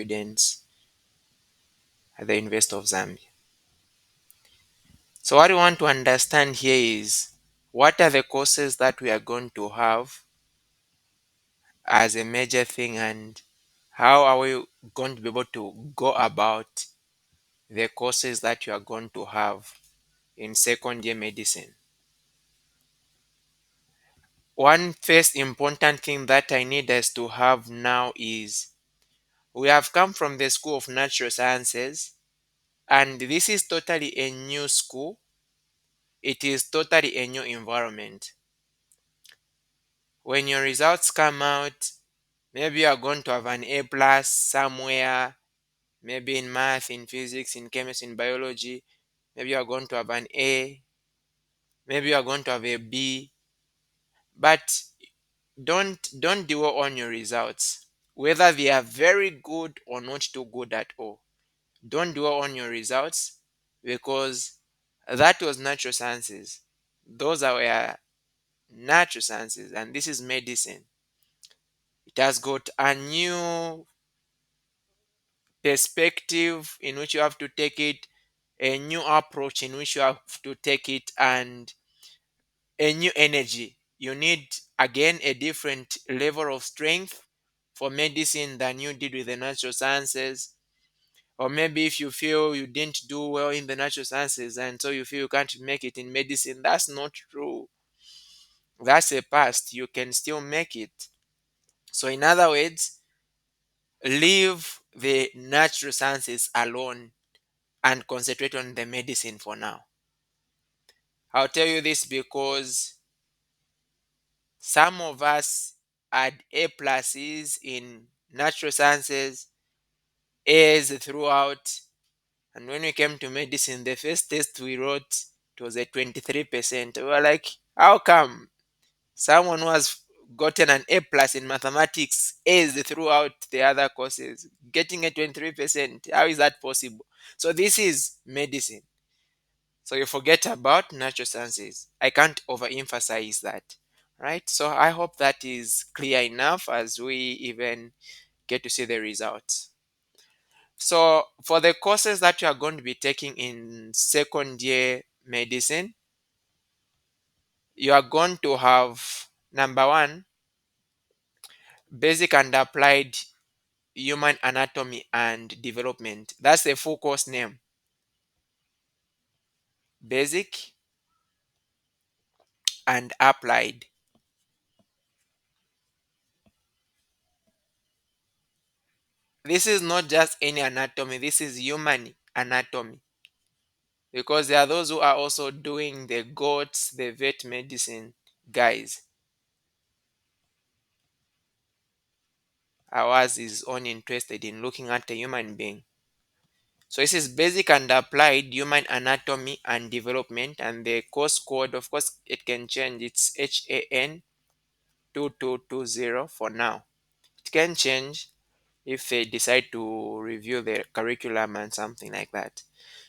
students at the University of Zambia. So what we want to understand here is what are the courses that we are going to have as a major thing, and how are we going to be able to go about the courses that you are going to have in second year medicine. One first important thing that I need us to have now is we have come from the School of Natural Sciences, and this is totally a new school. It is totally a new environment. When your results come out, maybe you are going to have an A plus somewhere, maybe in math, in physics, in chemistry, in biology. Maybe you are going to have an A, maybe you are going to have a B, but don't dwell on your results, whether they are very good or not too good at all. Don't dwell on your results, because that was natural sciences. Those are were natural sciences, and this is medicine. It has got a new perspective in which you have to take it, a new approach in which you have to take it, and a new energy. You need again a different level of strength for medicine than you did with the natural sciences. Or maybe if you feel you didn't do well in the natural sciences and so you feel you can't make it in medicine, that's not true. That's a past. You can still make it. So, in other words, leave the natural sciences alone and concentrate on the medicine for now. I'll tell you this because some of us had A pluses in natural sciences, A's throughout, and when we came to medicine, the first test we wrote, it was a 23%. We were like, how come someone who has gotten an A plus in mathematics, A's throughout the other courses, getting a 23%? How is that possible? So this is medicine. So you forget about natural sciences. I can't overemphasize that. Right? So I hope that is clear enough as we even get to see the results. So for the courses that you are going to be taking in second year medicine, you are going to have number one, basic and applied human anatomy and development. That's the full course name. Basic and applied. This is not just any anatomy, this is human anatomy. Because there are those who are also doing the goats, the vet medicine guys. Ours is only interested in looking at a human being. So this is basic and applied human anatomy and development, and the course code, of course, it can change. It's HAN 2220 for now. It can change if they decide to review the curriculum and something like that.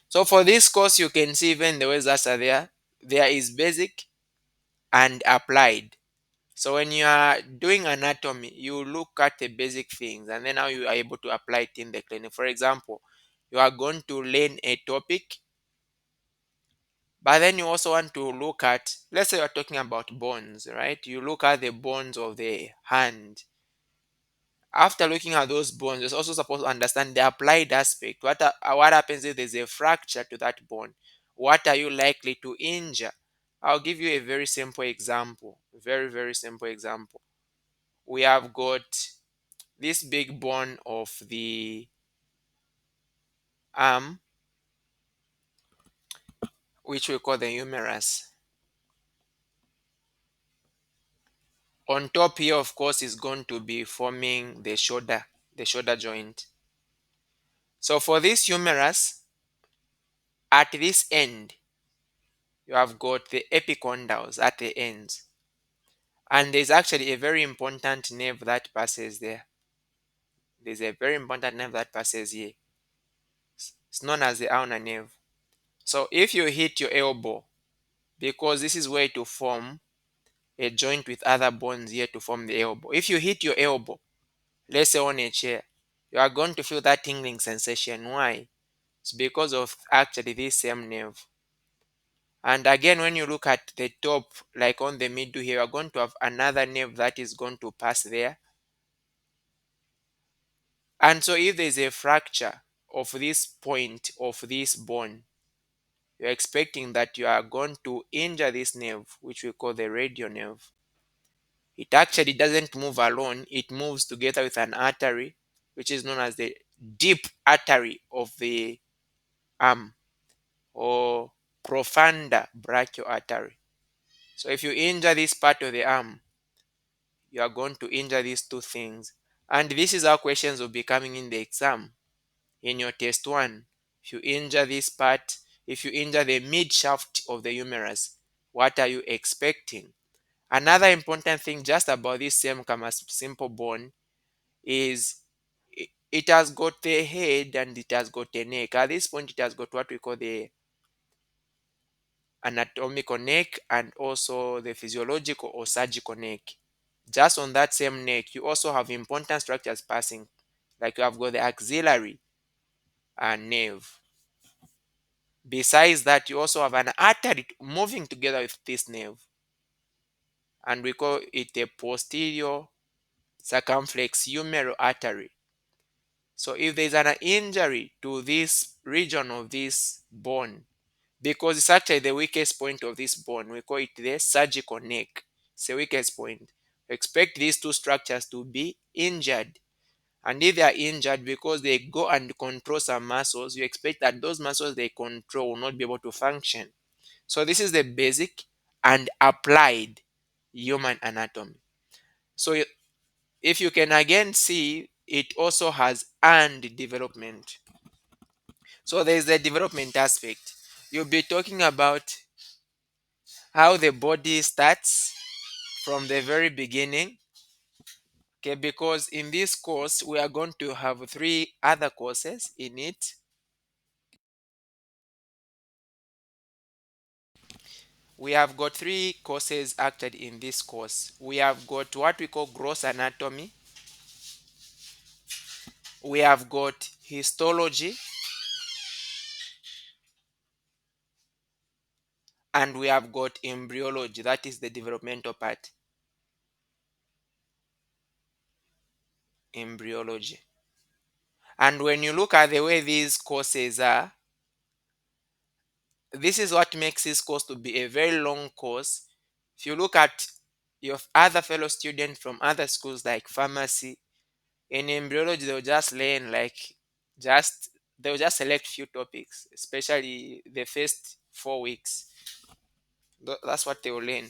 So for this course, you can see even the words that are there. There is basic and applied. So when you are doing anatomy, you look at the basic things and then how you are able to apply it in the clinic. For example, you are going to learn a topic, but then you also want to look at, let's say you're talking about bones, right? You look at the bones of the hand. After looking at those bones, you're also supposed to understand the applied aspect. What happens if there's a fracture to that bone? What are you likely to injure? I'll give you a very simple example. Very, very simple example. We have got this big bone of the arm, which we call the humerus. On top here, of course, is going to be forming the shoulder joint. So for this humerus, at this end, you have got the epicondyles at the ends. And there's actually a very important nerve that passes there. There's a very important nerve that passes here. It's known as the ulnar nerve. So if you hit your elbow, because this is where to form a joint with other bones here to form the elbow. If you hit your elbow, let's say on a chair, You are going to feel that tingling sensation. Why? It's because of actually this same nerve. And again, when you look at the top, like on the middle here, you are going to have another nerve that is going to pass there. And so if there's a fracture of this point of this bone, you're expecting that you are going to injure this nerve, which we call the radial nerve. It actually doesn't move alone, it moves together with an artery, which is known as the deep artery of the arm, or profunda brachial artery. So if you injure this part of the arm, you are going to injure these two things. And this is how questions will be coming in the exam. In your test one, if you injure this part, if you injure the mid shaft of the humerus, what are you expecting? Another important thing just about this same simple bone is it has got a head and it has got a neck. At this point, it has got what we call the anatomical neck and also the physiological or surgical neck. Just on that same neck, you also have important structures passing, like you have got the axillary and nerve. Besides that, you also have an artery moving together with this nerve, and we call it a posterior circumflex humeral artery. So if there's an injury to this region of this bone, because it's actually the weakest point of this bone, we call it the surgical neck. It's the weakest point. Expect these two structures to be injured. And if they are injured because they go and control some muscles, you expect that those muscles they control will not be able to function. So this is the basic and applied human anatomy. So if you can again see, it also has and development. So there is the development aspect. You'll be talking about how the body starts from the very beginning. Okay, because in this course we are going to have three other courses in it. We have got three courses actually in this course. We have got what we call gross anatomy, we have got histology, and we have got embryology. That is the developmental part. Embryology. And when you look at the way these courses are, this is what makes this course to be a very long course. If you look at your other fellow students from other schools like pharmacy, in embryology they'll just learn like just they'll just select few topics, especially the first 4 weeks. That's what they will learn.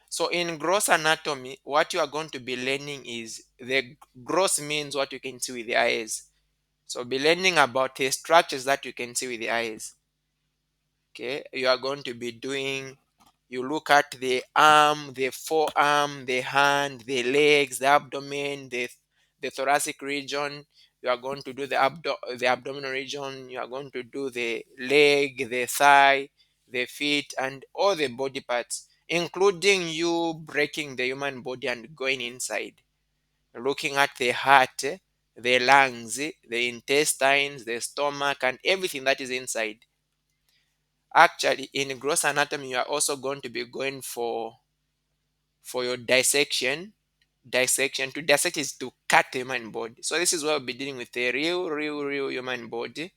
So in gross anatomy, what you are going to be learning is the gross means what you can see with the eyes. So be learning about the structures that you can see with the eyes. Okay, you are going to be doing, you look at the arm, the forearm, the hand, the legs, the abdomen, the thoracic region. You are going to do the abdominal region. You are going to do the leg, the thigh, the feet, and all the body parts, including you breaking the human body and going inside, looking at the heart, the lungs, the intestines, the stomach, and everything that is inside. Actually, in gross anatomy, you are also going to be going for your dissection. Dissection, to dissect is to cut the human body. So this is where we'll be dealing with a real human body.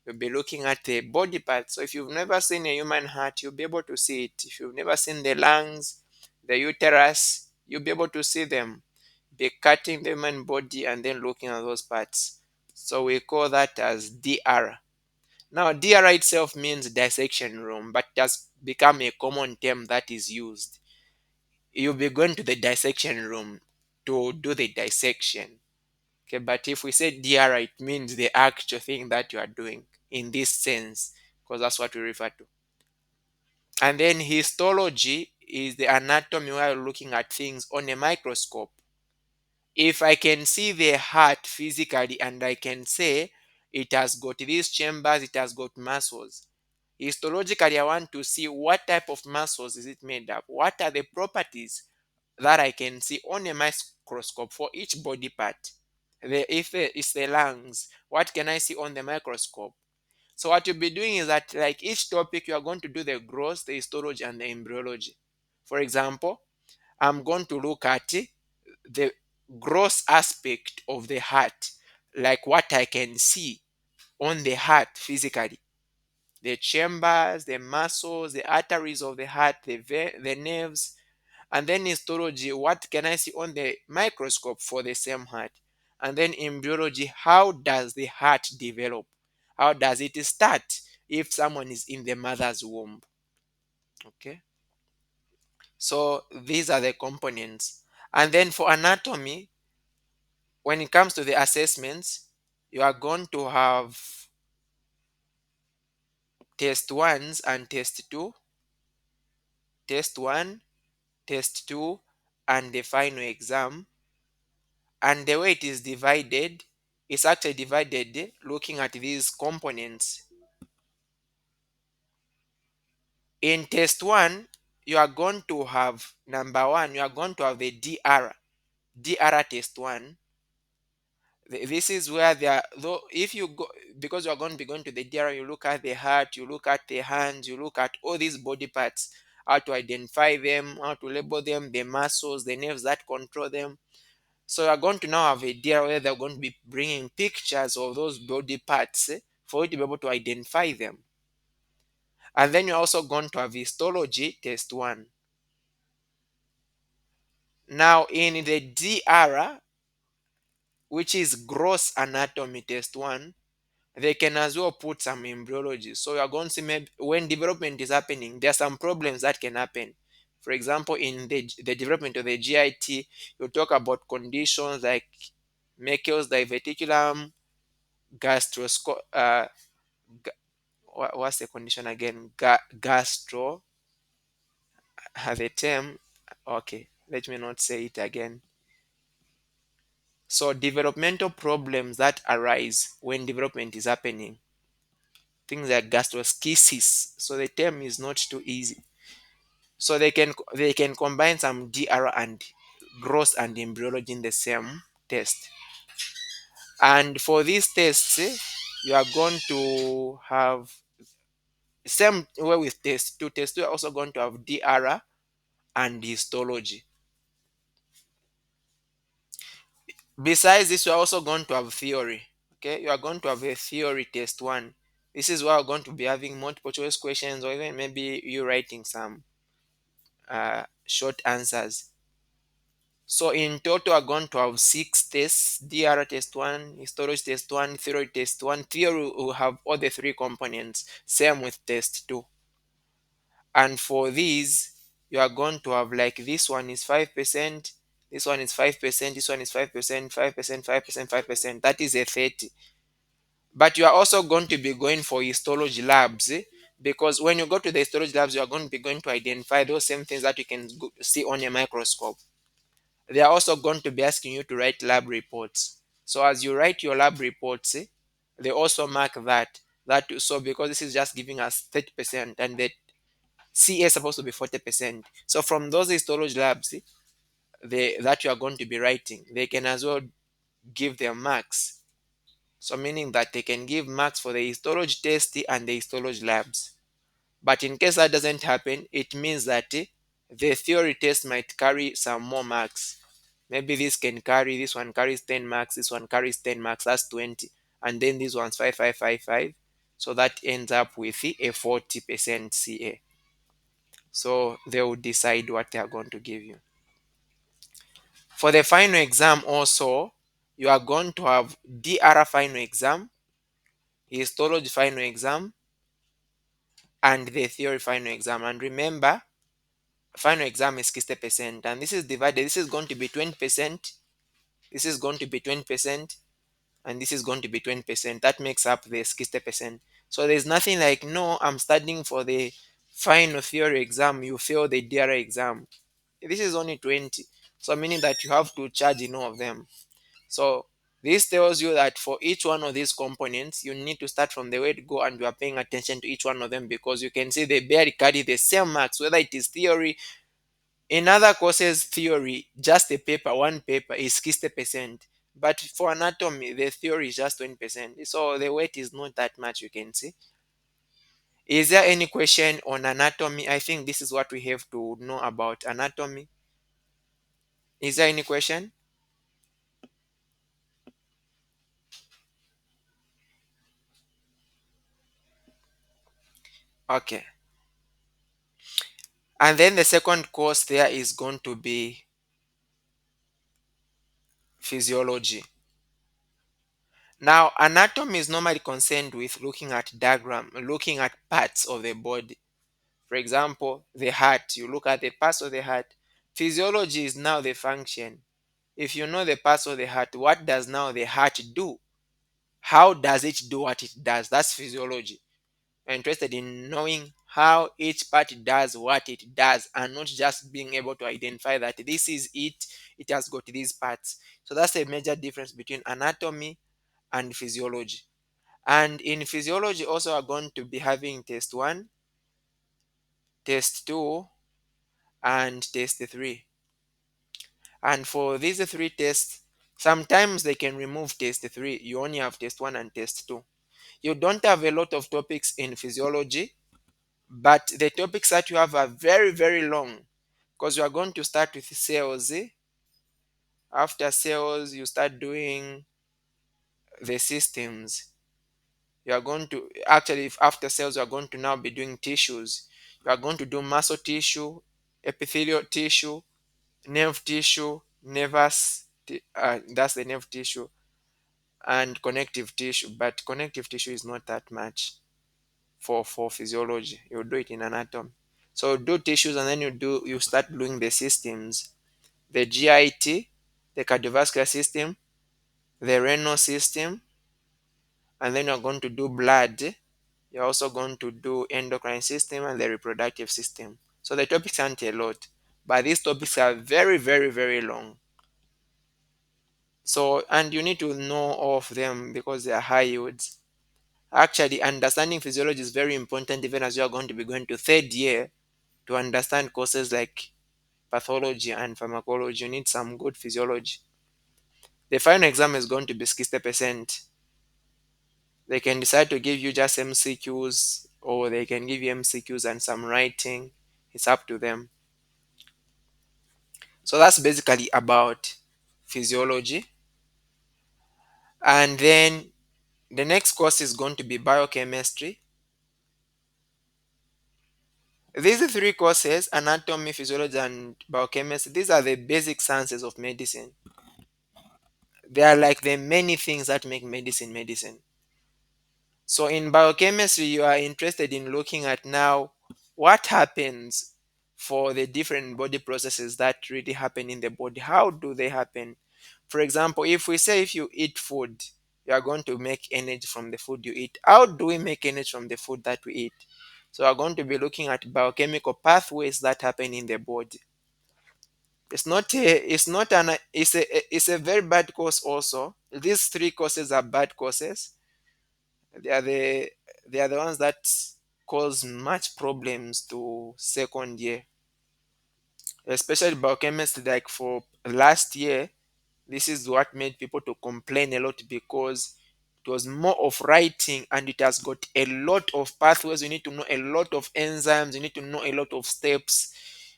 You'll be looking at the body parts. So if you've never seen a human heart, you'll be able to see it. If you've never seen the lungs, the uterus, you'll be able to see them. Be cutting the human body and then looking at those parts. So we call that as DR. Now, DRI itself means dissection room, but it has become a common term that is used. You'll be going to the dissection room to do the dissection. Okay, but if we say DRI, it means the actual thing that you are doing in this sense, because that's what we refer to. And then histology is the anatomy where you're looking at things on a microscope. If I can see the heart physically and I can say it has got these chambers, it has got muscles. Histologically, I want to see what type of muscles is it made up. What are the properties that I can see on a microscope for each body part. If it's the lungs, what can I see on the microscope? So what you'll be doing is that, like, each topic you are going to do the growth, the histology, and the embryology. For example, I'm going to look at the gross aspect of the heart, like what I can see on the heart physically, the chambers, the muscles, the arteries of the heart, the nerves. And then histology, what can I see on the microscope for the same heart? And then embryology, how does the heart develop? How does it start if someone is in the mother's womb? Okay, so these are the components. And then for anatomy, when it comes to the assessments, you are going to have test ones and test two, test one, test two, and the final exam. And the way it is divided, it's actually divided looking at these components. In test one, you are going to have number one, you are going to have the DR test one. This is where there, though, if you go, because you are going to be going to the DR, you look at the heart, you look at the hands, you look at all these body parts, how to identify them, how to label them, the muscles, the nerves that control them. So you're going to now have a deal where they're going to be bringing pictures of those body parts for you to be able to identify them. And then you're also going to have histology test one. Now in the DR, which is gross anatomy test one, they can as well put some embryology. So you're going to see maybe when development is happening, there are some problems that can happen. For example, in the development of the GIT, you talk about conditions like Meckel's diverticulum, gastrosco what's the condition again? Gastro the term. Okay, let me not say it again. So developmental problems that arise when development is happening, things like gastroschisis. So the term is not too easy. So they can combine some DR and growth and embryology in the same test. And for these tests, you are going to have same way with test two. Test two are also going to have DR and histology. Besides this, you are also going to have theory. Okay, you are going to have a theory test one. This is where we're going to be having multiple choice questions, or even maybe you writing some short answers. So in total, we're going to have six tests: DR test one, histology test one, theory test one. Theory will have all the three components. Same with test two. And for these, you are going to have, like, this one is 5%, this one is 5%, this one is 5%, 5%, 5%, 5%. That is a 30. But you are also going to be going for histology labs, because when you go to the histology labs, you are going to be going to identify those same things that you can see on a microscope. They are also going to be asking you to write lab reports. So as you write your lab reports, they also mark that so because this is just giving us 30%, and the CA is supposed to be 40%. So from those histology labs, that you are going to be writing, they can as well give their marks. So meaning that they can give marks for the histology test and the histology labs. But in case that doesn't happen, it means that the theory test might carry some more marks. Maybe this one carries 10 marks, this one carries 10 marks, that's 20. And then this one's 5, 5, 5, 5. So that ends up with a 40% CA. So they will decide what they are going to give you. For the final exam also, you are going to have DR final exam, histology final exam, and the theory final exam. And remember, final exam is 60%, and this is divided. This is going to be 20%, this is going to be 20%, and this is going to be 20%. That makes up the 60%. So there's nothing like, no, I'm studying for the final theory exam, you fail the DR exam. This is only 20. So meaning that you have to charge in all of them. So this tells you that for each one of these components, you need to start from the word go, and you are paying attention to each one of them, because you can see they barely carry the same marks, whether it is theory. In other courses, theory, just a paper, one paper is 60%. But for anatomy, the theory is just 20%. So the weight is not that much, you can see. Is there any question on anatomy? I think this is what we have to know about anatomy. Is there any question? Okay. And then the second course there is going to be physiology. Now, anatomy is normally concerned with looking at diagram, looking at parts of the body. For example, the heart, you look at the parts of the heart. Physiology is now the function. If you know the parts of the heart, what does now the heart do? How does it do what it does? That's physiology. You're interested in knowing how each part does what it does and not just being able to identify that this is it, it has got these parts. So that's a major difference between anatomy and physiology. And in physiology, also are going to be having test one, test two, and test three. And for these three tests, sometimes they can remove test three. You only have test one and test two. You don't have a lot of topics in physiology, but the topics that you have are very, very long because you are going to start with cells. After cells, you start doing the systems. You are going to actually, if after cells, you are going to now be doing tissues. You are going to do muscle tissue, epithelial tissue, nerve tissue, that's the nerve tissue, and connective tissue. But connective tissue is not that much for physiology. You do it in anatomy. So do tissues and then you start doing the systems, the GIT, the cardiovascular system, the renal system, and then you're going to do blood. You're also going to do endocrine system and the reproductive system. So the topics aren't a lot, but these topics are very, very, very long. So, and you need to know all of them because they are high yields. Actually, understanding physiology is very important even as you are going to be going to third year to understand courses like pathology and pharmacology. You need some good physiology. The final exam is going to be 60%. They can decide to give you just MCQs or they can give you MCQs and some writing. It's up to them. So that's basically about physiology. And then the next course is going to be biochemistry. These three courses, anatomy, physiology, and biochemistry, these are the basic sciences of medicine. They are like the many things that make medicine medicine. So in biochemistry, you are interested in looking at now what happens for the different body processes that really happen in the body. How do they happen? For example, if we say if you eat food, you are going to make energy from the food you eat. How do we make energy from the food that we eat? So we're going to be looking at biochemical pathways that happen in the body. It's a very bad course also. These three courses are bad courses. They are the ones that cause much problems to second year, especially biochemistry. Like for last year, this is what made people to complain a lot because it was more of writing and it has got a lot of pathways. You need to know a lot of enzymes. You need to know a lot of steps.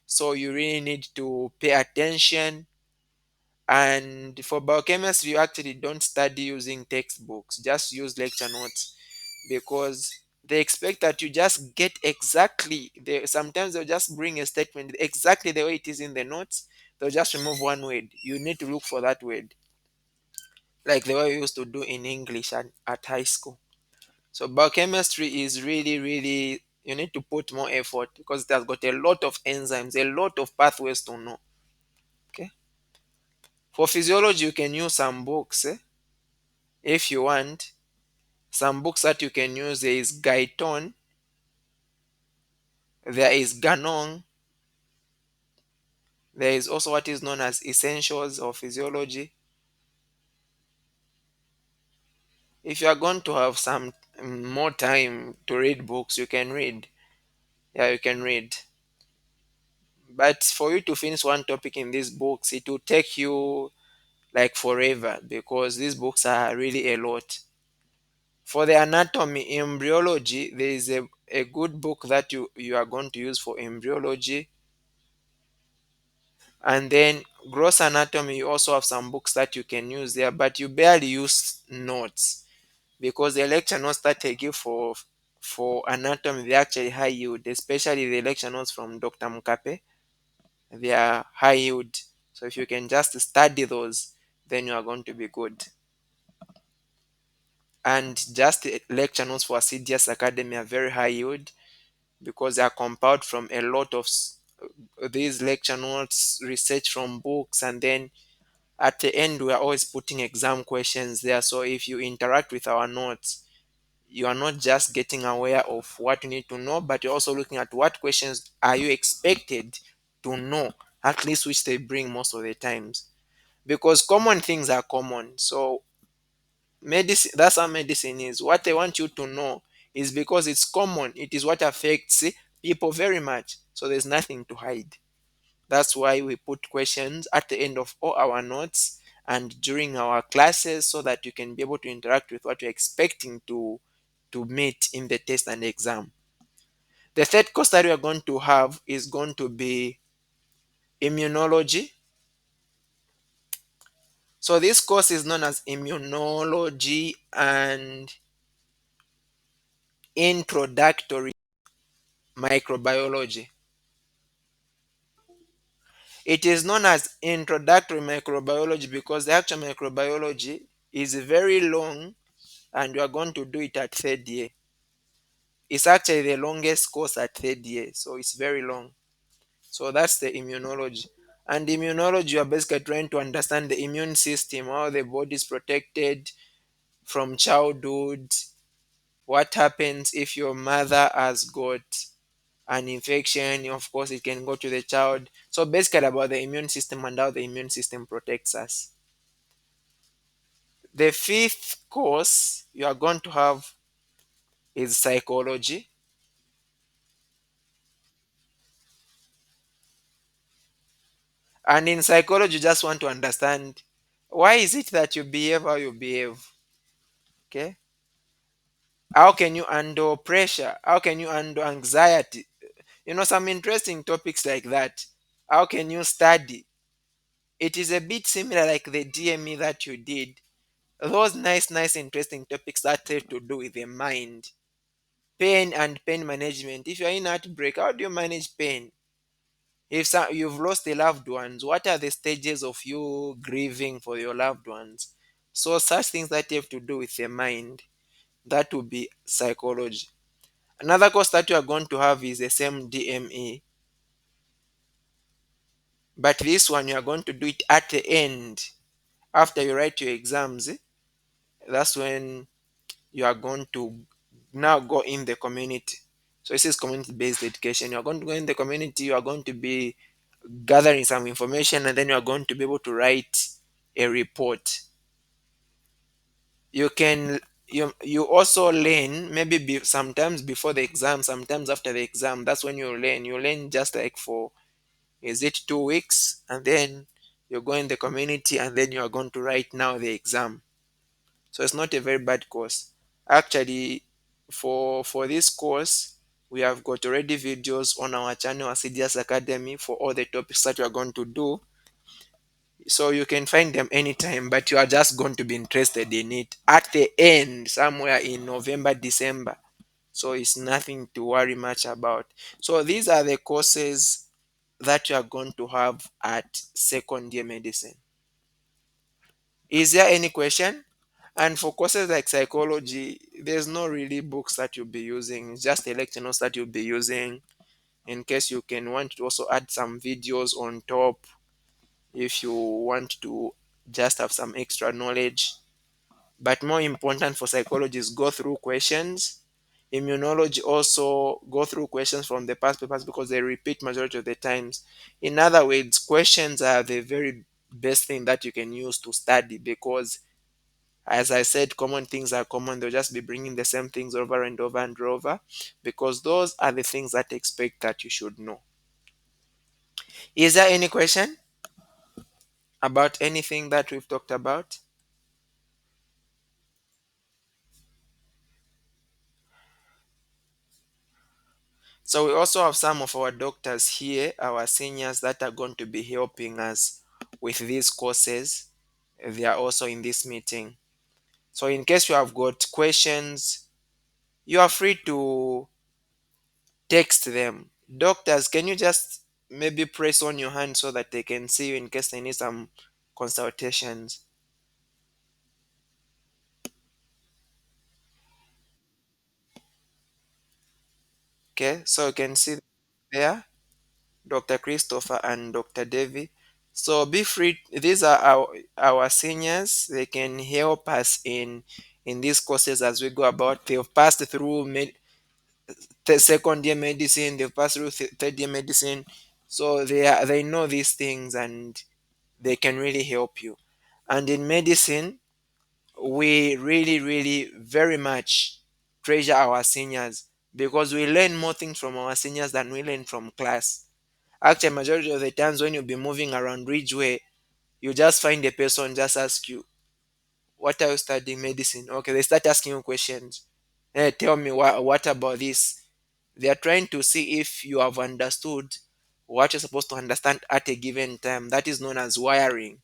So you really need to pay attention. And for biochemistry, you actually don't study using textbooks, just use lecture notes because they expect that you just get exactly sometimes they'll just bring a statement exactly the way it is in the notes. They'll just remove one word. You need to look for that word, like the way we used to do in English at high school. So biochemistry is really, really you need to put more effort because it has got a lot of enzymes, a lot of pathways to know. Okay. For physiology, you can use some books if you want. Some books that you can use, there is Guyton, there is Ganong, there is also what is known as Essentials of Physiology. If you are going to have some more time to read books, you can read. Yeah, you can read. But for you to finish one topic in these books, it will take you like forever, because these books are really a lot. For the anatomy, embryology, there is a good book that you are going to use for embryology. And then gross anatomy, you also have some books that you can use there, but you barely use notes, because the lecture notes that they give for anatomy, they're actually high yield, especially the lecture notes from Dr. Mukape. They are high yield. So if you can just study those, then you are going to be good. And just the lecture notes for CDS Academy are very high yield, because they are compiled from a lot of these lecture notes, research from books, and then at the end we are always putting exam questions there. So if you interact with our notes, you are not just getting aware of what you need to know, but you're also looking at what questions are you expected to know, at least, which they bring most of the times, because common things are common. So medicine, that's how medicine is. What they want you to know is because it's common, it is what affects people very much, so there's nothing to hide. That's why we put questions at the end of all our notes and during our classes, so that you can be able to interact with what you're expecting to meet in the test and exam. The third course that we are going to have is going to be immunology. So this course is known as immunology and introductory microbiology. It is known as introductory microbiology because the actual microbiology is very long, and you are going to do it at third year. It's actually the longest course at third year, so it's very long. So that's the immunology. And immunology, you are basically trying to understand the immune system, how the body is protected from childhood, what happens if your mother has got an infection, of course it can go to the child. So basically about the immune system and how the immune system protects us. The fifth course you are going to have is psychology. And in psychology, you just want to understand why is it that you behave how you behave. Okay, how can you handle pressure, how can you handle anxiety, some interesting topics like that. How can you study? It is a bit similar like the DME that you did. Those nice interesting topics that have to do with the mind. Pain and pain management. If you're in heartbreak, how do you manage pain? If you've lost a loved ones, what are the stages of you grieving for your loved ones? So such things that have to do with the mind, that will be psychology. Another course that you are going to have is the same DME, but this one you are going to do it at the end after you write your exams. That's when you are going to now go in the community. So this is community based education. You are going to go in the community, you are going to be gathering some information, and then you are going to be able to write a report. You also learn, maybe sometimes before the exam, sometimes after the exam. That's when you learn just like for, is it 2 weeks, and then you go in the community, and then you are going to write now the exam. So it's not a very bad course actually. For this course, we have got already videos on our channel Asidias Academy for all the topics that we are going to do, so you can find them anytime, but you are just going to be interested in it at the end, somewhere in November, December. So it's nothing to worry much about. So these are the courses that you are going to have at second year medicine. Is there any question? And for courses like psychology, there's no really books that you'll be using, it's just the lecture notes that you'll be using, in case you can want to also add some videos on top if you want to just have some extra knowledge. But more important for psychology is go through questions. Immunology also go through questions from the past papers because they repeat majority of the times. In other words, questions are the very best thing that you can use to study, because as I said, common things are common. They'll just be bringing the same things over and over and over, because those are the things that they expect that you should know. Is there any question? about anything that we've talked about? So we also have some of our doctors here, our seniors that are going to be helping us with these courses. They are also in this meeting. So in case you have got questions, you are free to text them. Doctors, can you just maybe press on your hand so that they can see you in case they need some consultations? Okay, so you can see there Dr. Christopher and Dr. Devi. So be free. These are our seniors. They can help us in these courses as we go about. They've passed through second year medicine. They've passed through third year medicine. So they know these things and they can really help you. And in medicine, we really, really very much treasure our seniors because we learn more things from our seniors than we learn from class. Actually, majority of the times when you'll be moving around Ridgeway, you just find a person just ask you, "What are you studying medicine?" Okay, they start asking you questions. Hey, tell me what about this? They are trying to see if you have understood what you're supposed to understand at a given time. That is known as wiring.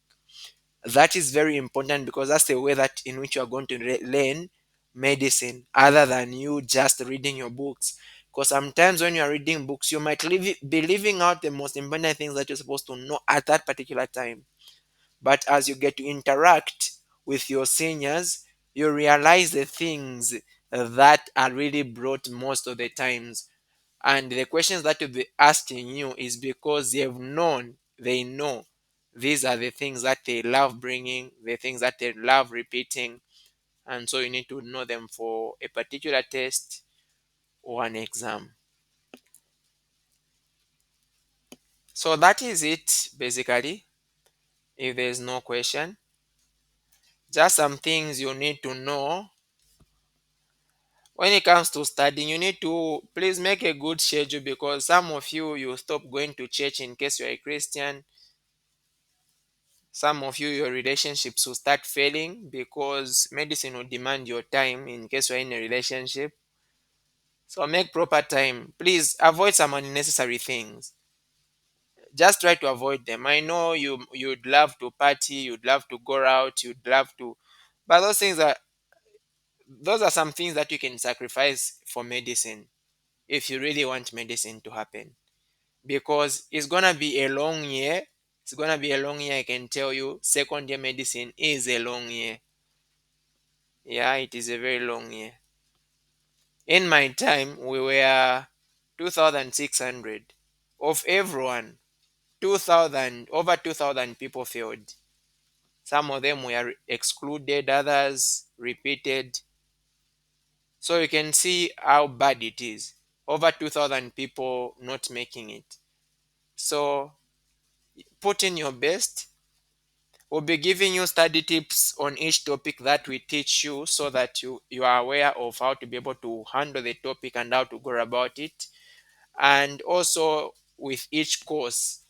That is very important because that's the way that in which you are going to learn medicine other than you just reading your books. Because sometimes when you are reading books you might be leaving out the most important things that you're supposed to know at that particular time, but as you get to interact with your seniors you realize the things that are really brought most of the times, and the questions that will be asking you is because they know these are the things that they love bringing, the things that they love repeating, and so you need to know them for a particular test or an exam. So that is it basically. If there's no question, just some things you need to know when it comes to studying. You need to please make a good schedule because some of you stop going to church in case you're a Christian. Some of you, your relationships will start failing because medicine will demand your time in case you're in a relationship. So make proper time. Please avoid some unnecessary things. Just try to avoid them. I know you'd love to party, you'd love to go out, you'd love to, but those are some things that you can sacrifice for medicine if you really want medicine to happen. Because it's gonna be a long year. It's gonna be a long year, I can tell you. Second year medicine is a long year. Yeah, it is a very long year. In my time, we were 2,600 of everyone. 2,000, over 2,000 people failed. Some of them were excluded, others repeated. So you can see how bad it is. Over 2,000 people not making it. So put in your best. We'll be giving you study tips on each topic that we teach you so that you are aware of how to be able to handle the topic and how to go about it. And also with each course,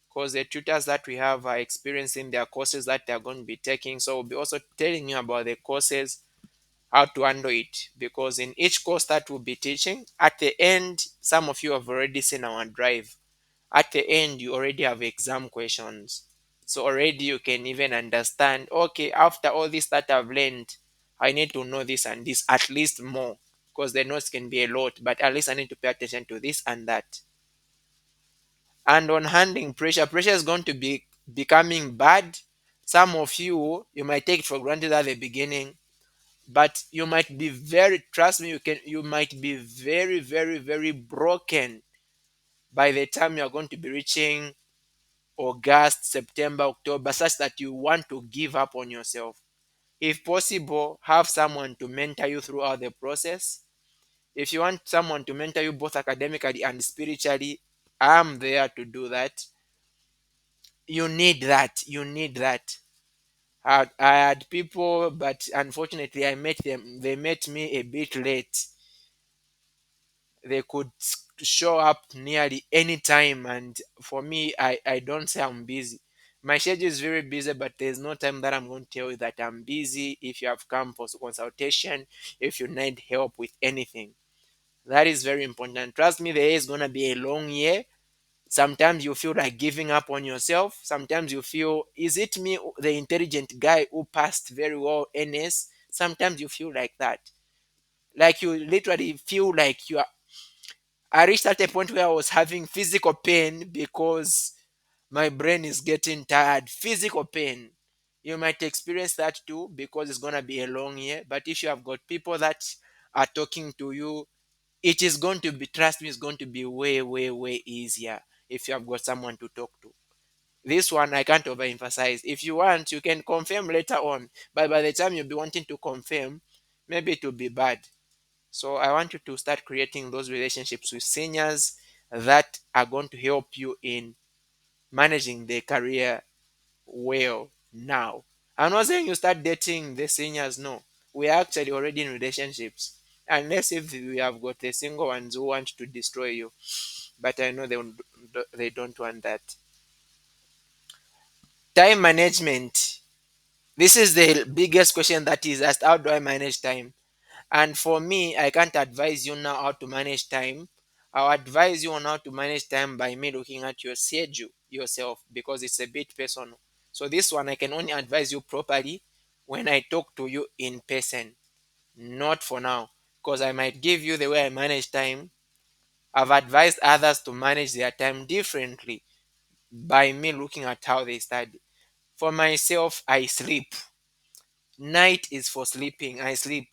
because the tutors that we have are experiencing their courses that they're going to be taking. So we'll be also telling you about the courses, how to handle it. Because in each course that we'll be teaching, at the end, some of you have already seen our drive. At the end, you already have exam questions. So already you can even understand, okay, after all this that I've learned, I need to know this and this at least more. Because the notes can be a lot, but at least I need to pay attention to this and that. And on handling pressure, pressure is going to be becoming bad. Some of you might take it for granted at the beginning, but you might be very, trust me, you might be very, very, very broken by the time you're going to be reaching August, September, October, such that you want to give up on yourself. If possible, have someone to mentor you throughout the process. If you want someone to mentor you both academically and spiritually, I'm there to do that. You need that. You need that. I had people, but unfortunately, I met them. They met me a bit late. They could show up nearly any time, and for me, I don't say I'm busy. My schedule is very busy, but there's no time that I'm going to tell you that I'm busy. If you have come for consultation, if you need help with anything, that is very important. Trust me, there is going to be a long year. Sometimes you feel like giving up on yourself. Sometimes you feel, is it me, the intelligent guy who passed very well NS? Sometimes you feel like that. Like you literally feel like you are. I reached at a point where I was having physical pain because my brain is getting tired. Physical pain. You might experience that too because it's going to be a long year. But if you have got people that are talking to you, it is going to be, trust me, it's going to be way, way, way easier if you have got someone to talk to. This one I can't overemphasize. If you want, you can confirm later on. But by the time you'll be wanting to confirm, maybe it will be bad. So I want you to start creating those relationships with seniors that are going to help you in managing their career well now. I'm not saying you start dating the seniors, no. We are actually already in relationships. Unless if we have got the single ones who want to destroy you. But I know they don't want that. Time management. This is the biggest question that is asked. How do I manage time? And for me, I can't advise you now how to manage time. I'll advise you on how to manage time by me looking at your schedule yourself because it's a bit personal. So this one I can only advise you properly when I talk to you in person, not for now. Because I might give you the way I manage time. I've advised others to manage their time differently by me looking at how they study. For myself, I sleep. Night is for sleeping. I sleep.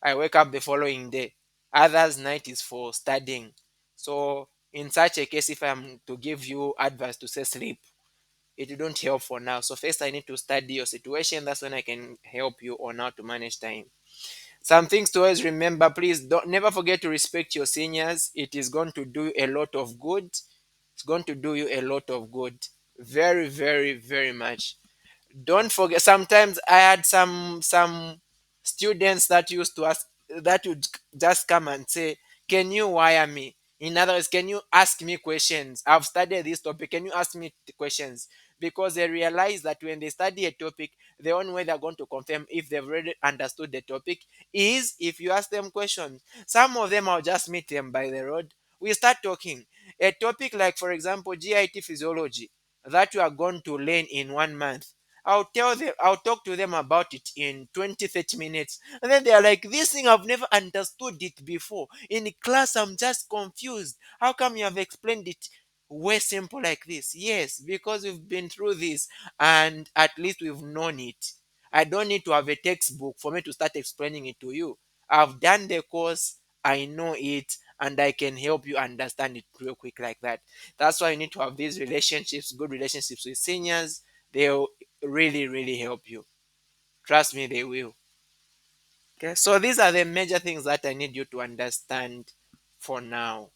I wake up the following day. Others' night is for studying. So, in such a case, if I'm to give you advice to say sleep, it don't help for now. So, first, I need to study your situation. That's when I can help you on how to manage time. Some things to always remember, please don't never forget to respect your seniors. It is going to do a lot of good. It's going to do you a lot of good. Very, very, very much. Don't forget, sometimes I had some students that used to ask, that would just come and say, can you wire me? In other words, can you ask me questions? I've studied this topic, can you ask me the questions? Because they realize that when they study a topic, the only way they're going to confirm if they've already understood the topic is if you ask them questions. Some of them, I'll just meet them by the road, we start talking a topic like, for example, GIT physiology that you are going to learn in 1 month. I'll talk to them about it in 20, 30 minutes. And then they are like, this thing, I've never understood it before. In class, I'm just confused. How come you have explained it way simple like this? Yes, because we've been through this and at least we've known it. I don't need to have a textbook for me to start explaining it to you. I've done the course, I know it, and I can help you understand it real quick like that. That's why you need to have these relationships, good relationships with seniors. They'll really, really help you. Trust me, they will. Okay, so these are the major things that I need you to understand for now.